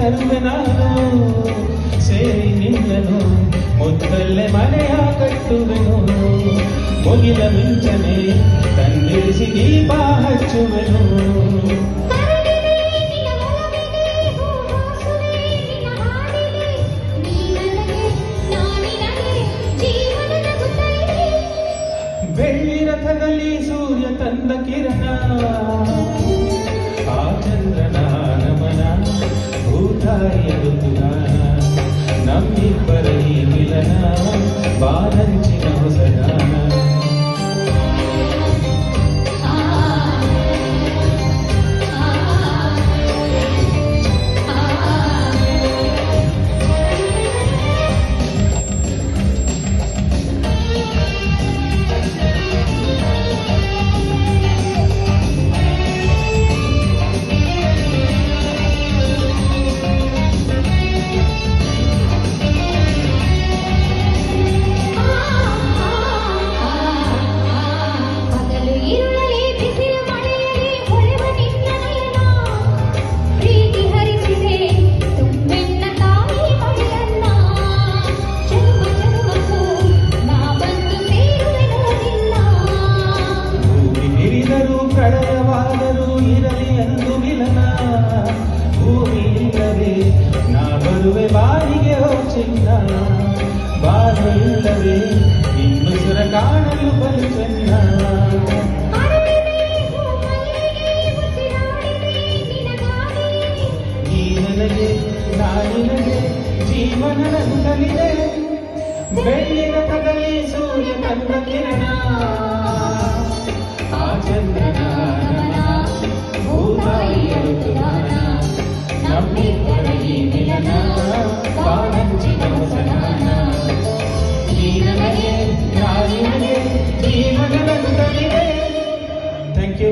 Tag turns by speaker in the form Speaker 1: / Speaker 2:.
Speaker 1: ತರುವೆ ನಾನು ಸೇರಿ ನಿನ್ನನು ಮುತ್ತಲ್ಲೇ ಮನೆಯ ಕಟ್ಟುವೆನು ಮುಗಿದ ಮಿಂಚನೆ ತಂದಿರಿಸಿ ದೀಪ ಹಚ್ಚುವೆನು ಬೆಳ್ಳಿ ರಥದಲ್ಲಿ ಸೂರ್ಯ ತಂದ ಕಿರಣ ಆ ಚಂದ್ರನ ನಮನ ಭೂತಾಯಿಯ ಋತುಗಾನ ನಮ್ಮಿಬ್ಬರ ಈ ಮಿಲನ ಬಾಲಂಚಿನ ಹೊಸಗಾನ ಪ್ರಳಯವಾದರೂ ಇರಲಿ ಎಂದು ಮಿಲನ ಭೂಮಿ ಇಲ್ಲವೇ ನಾ ಬರುವೆ ಬಾರಿಗೆ ಹೋ ಚಿನ್ನ ಬಾರ ಇಲ್ಲವೇ ಇನ್ನು ಸುರ ಕಾಣಲು ಬಲು ಚೆನ್ನ ಈ ನನಗೆ ನಾನಿನಗೆ ಜೀವನ ನಂತಲಿದೆ ಬೆಳ್ಳಿನ ತಗಲಿ ಸೂರ್ಯ ತಂದ ಕಿರಣ ಆ ಚಂದ್ರನ ಭೂತಾಯಿಯ ಋತುಗಾನ ನಮ್ಮಿಬ್ಬರ ಈ ಮಿಲನ ಬಾಲಂಚಿನ ಹೊಸಗಾನ ಈ ನನಗೆ ನಾನಿನಗೆ ಜೀವನ ನಂತಲಿದೆ. Thank you.